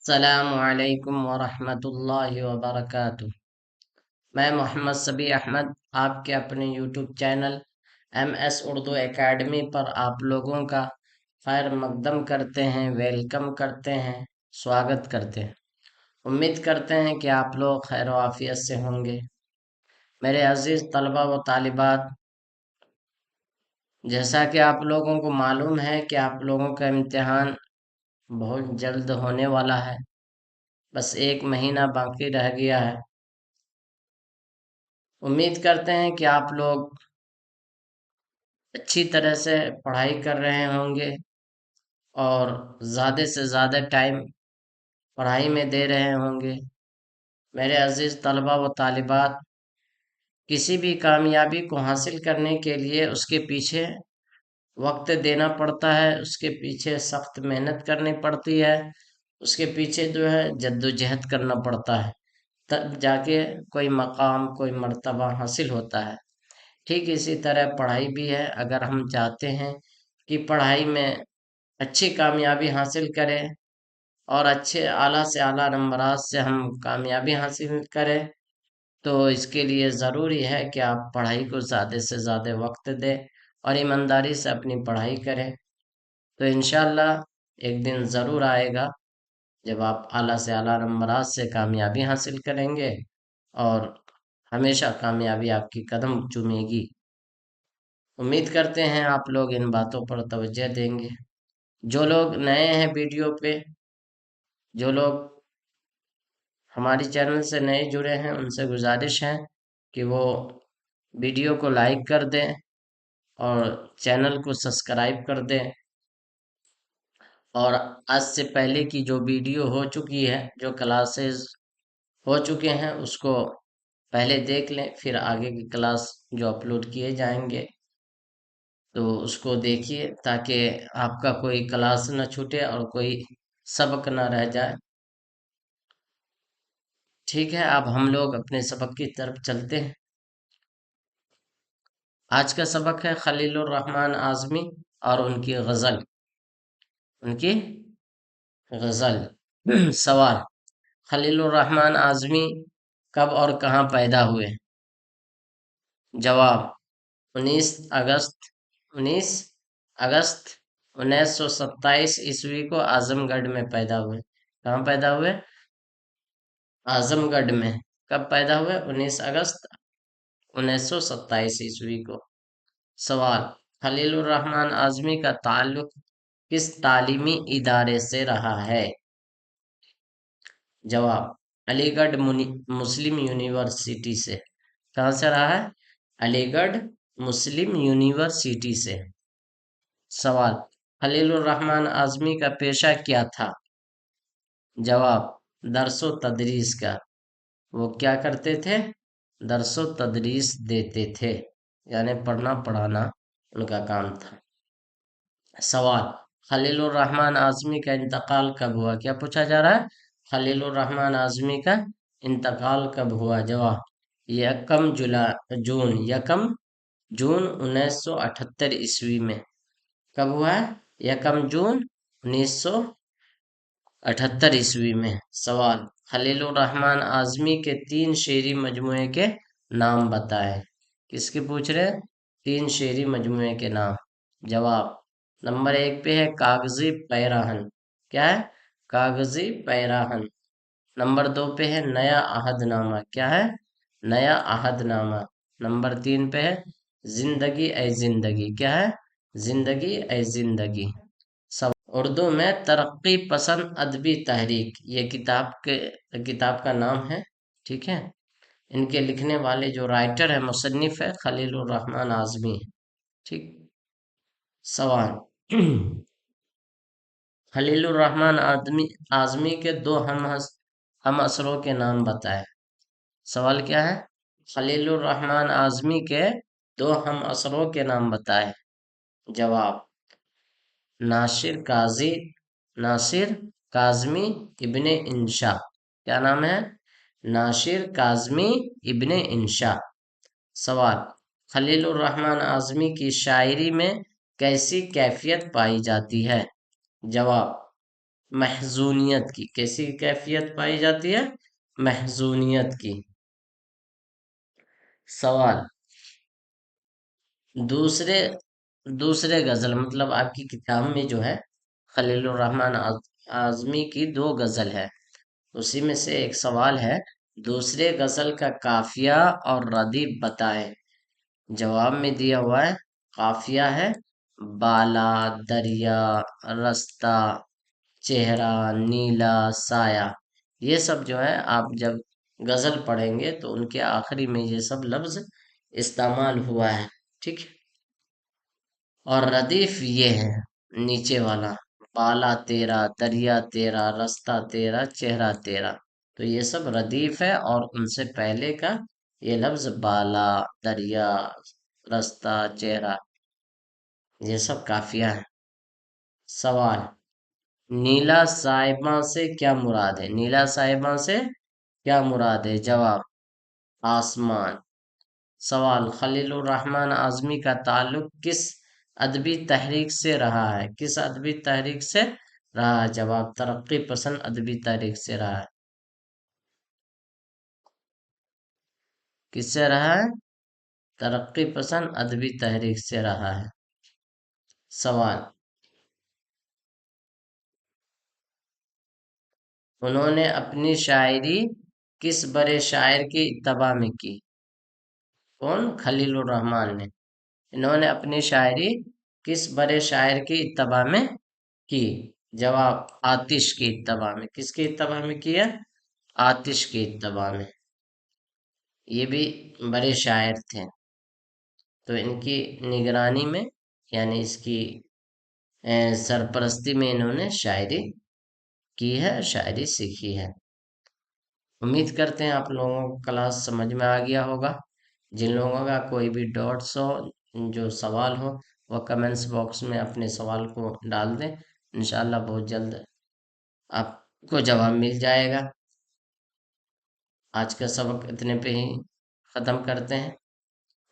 السلام علیکم ورحمۃ اللہ وبرکاتہ۔ میں محمد سبی احمد آپ کے اپنے YouTube channel M S Urdu academy پر آپ لوگوں کا خیر مقدم کرتے ہیں، ویلکم کرتے ہیں، سواگت کرتے ہیں۔ امید کرتے ہیں کہ آپ لوگ خیر و عافیت سے ہوں گے۔ میرے عزیز طلبہ و طالبات، جیسا کہ آپ لوگوں کو معلوم ہے کہ آپ لوگوں کا امتحان بہت جلد ہونے والا ہے، بس 1 مہینہ باقی رہ گیا ہے۔ امید کرتے ہیں کہ آپ لوگ اچھی طرح سے پڑھائی کر رہے ہوں گے اور زیادہ سے زیادہ ٹائم پڑھائی میں دے رہے ہوں گے۔ میرے عزیز طلبہ و طالبات، کسی بھی کامیابی کو حاصل کرنے کے لیے اس کے پیچھے وقت دینا پڑتا ہے، اس کے پیچھے سخت محنت کرنی پڑتی ہے، اس کے پیچھے جو ہے جد و جہد کرنا پڑتا ہے، تب جا کے کوئی مقام، کوئی مرتبہ حاصل ہوتا ہے۔ ٹھیک اسی طرح پڑھائی بھی ہے۔ اگر ہم چاہتے ہیں کہ پڑھائی میں اچھی کامیابی حاصل کریں اور اچھے اعلیٰ سے اعلیٰ نمبرات سے ہم کامیابی حاصل کریں، تو اس کے لیے ضروری ہے کہ آپ پڑھائی کو زیادہ سے زیادہ وقت دیں اور ایمانداری سے اپنی پڑھائی کریں۔ تو انشاءاللہ ایک دن ضرور آئے گا جب آپ اعلیٰ سے اعلیٰ نمبرات سے کامیابی حاصل کریں گے اور ہمیشہ کامیابی آپ کی قدم چومے گی۔ امید کرتے ہیں آپ لوگ ان باتوں پر توجہ دیں گے۔ جو لوگ نئے ہیں ویڈیو پہ، جو لوگ ہماری چینل سے نئے جڑے ہیں، ان سے گزارش ہے کہ وہ ویڈیو کو لائک کر دیں اور چینل کو سبسکرائب کر دیں، اور آج سے پہلے کی جو ویڈیو ہو چکی ہے، جو کلاسز ہو چکے ہیں، اس کو پہلے دیکھ لیں، پھر آگے کی کلاس جو اپلوڈ کیے جائیں گے تو اس کو دیکھیے، تاکہ آپ کا کوئی کلاس نہ چھوٹے اور کوئی سبق نہ رہ جائے۔ ٹھیک ہے، اب ہم لوگ اپنے سبق کی طرف چلتے ہیں۔ آج کا سبق ہے خلیل الرحمن اعظمی اور ان کی غزل۔ ان کی غزل۔ سوال: خلیل الرحمن اعظمی کب اور کہاں پیدا ہوئے؟ جواب: 19 اگست 1927 کو اعظم گڑھ میں پیدا ہوئے۔ کہاں پیدا ہوئے؟ اعظم گڑھ میں۔ کب پیدا ہوئے؟ 19 اگست 1927 کو۔ سوال: خلیل الرحمن اعظمی کا تعلق کس تعلیمی ادارے سے رہا ہے؟ جواب: علی گڑھ مسلم یونیورسٹی سے۔ کہاں سے رہا ہے؟ علی گڑھ مسلم یونیورسٹی سے۔ سوال: خلیل الرحمن اعظمی کا پیشہ کیا تھا؟ جواب: درس و تدریس کا۔ وہ کیا کرتے تھے؟ درس و تدریس دیتے تھے، یعنی پڑھنا پڑھانا ان کا کام تھا۔ سوال: خلیل الرحمن اعظمی کا انتقال کب ہوا؟ کیا پوچھا جا رہا ہے؟ خلیل الرحمن اعظمی کا انتقال کب ہوا؟ جواب: 1 جون 1978 میں۔ کب ہوا ہے؟ 1 جون 1978 میں۔ سوال: خلیل الرحمن اعظمی کے 3 شعری مجموعے کے نام بتائیں۔ کس کے پوچھ رہے ہیں؟ 3 شعری مجموعے کے نام۔ جواب: نمبر 1 پہ ہے کاغذی پیراہن۔ کیا ہے؟ کاغذی پیراہن۔ نمبر 2 پہ ہے نیا عہد نامہ۔ کیا ہے؟ نیا عہد نامہ۔ نمبر 3 پہ ہے زندگی اے زندگی۔ کیا ہے؟ زندگی اے زندگی۔ اردو میں ترقی پسند ادبی تحریک، یہ کتاب کا نام ہے۔ ٹھیک ہے، ان کے لکھنے والے جو رائٹر ہے، مصنف ہے، خلیل الرحمن اعظمی ہے۔ ٹھیک۔ سوال: خلیل الرحمن اعظمی کے 2 ہم عصروں کے نام بتائے۔ سوال کیا ہے؟ خلیل الرحمن اعظمی کے 2 ہم عصروں کے نام بتائے۔ جواب: ناصر کاظمی ابن انشا۔ کیا نام ہے؟ ناصر کاظمی ابن انشا۔ سوال: خلیل الرحمن اعظمی کی شاعری میں کیسی کیفیت پائی جاتی ہے؟ جواب: محزونیت کی، کیسی کیفیت پائی جاتی ہے؟ محزونیت کی۔ سوال، دوسرے دوسرے غزل مطلب آپ کی کتاب میں جو ہے خلیل الرحمن اعظمی کی دو غزل ہے، اسی میں سے ایک سوال ہے، دوسرے غزل کا قافیہ اور ردیف بتائیں۔ جواب میں دیا ہوا ہے، قافیہ ہے بالا، دریا، رستہ، چہرہ، نیلا، سایہ۔ یہ سب جو ہے آپ جب غزل پڑھیں گے تو ان کے آخری میں یہ سب لفظ استعمال ہوا ہے، ٹھیک ہے؟ اور ردیف یہ ہے نیچے والا، بالا تیرا، دریا تیرا، رستہ تیرا، چہرہ تیرا، تو یہ سب ردیف ہے، اور ان سے پہلے کا یہ لفظ بالا، دریا، رستہ، چہرہ، یہ سب کافیہ ہے۔ سوال، نیلا صاحبہ سے کیا مراد ہے؟ نیلا صاحبہ سے کیا مراد ہے؟ جواب، آسمان۔ سوال، خلیل الرحمن اعظمی کا تعلق کس ادبی تحریک سے رہا ہے؟ کس ادبی تحریک سے رہا ہے؟ جواب، ترقی پسند ادبی تحریک سے رہا ہے۔ کس سے رہا ہے؟ ترقی پسند ادبی تحریک سے رہا ہے۔ سوال، انہوں نے اپنی شاعری کس بڑے شاعر کی اتباع میں کی؟ کون؟ خلیل الرحمن نے۔ انہوں نے اپنی شاعری کس بڑے شاعر کی اتباع میں کی؟ جواب، آتش کی اتباع میں۔ کس کی اتباع میں کی ہے؟ آتش کی اتباع میں۔ یہ بھی بڑے شاعر تھے، تو ان کی نگرانی میں، یعنی اس کی سرپرستی میں انہوں نے شاعری کی ہے، شاعری سیکھی ہے۔ امید کرتے ہیں آپ لوگوں کو کلاس سمجھ میں آ گیا ہوگا۔ جن لوگوں کا کوئی بھی ڈاؤٹس ہو، جو سوال ہو، وہ کمنٹس باکس میں اپنے سوال کو ڈال دیں، انشاءاللہ بہت جلد آپ کو جواب مل جائے گا۔ آج کا سبق اتنے پہ ہی ختم کرتے ہیں۔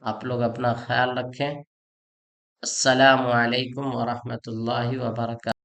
آپ لوگ اپنا خیال رکھیں۔ السلام علیکم ورحمۃ اللہ وبرکاتہ۔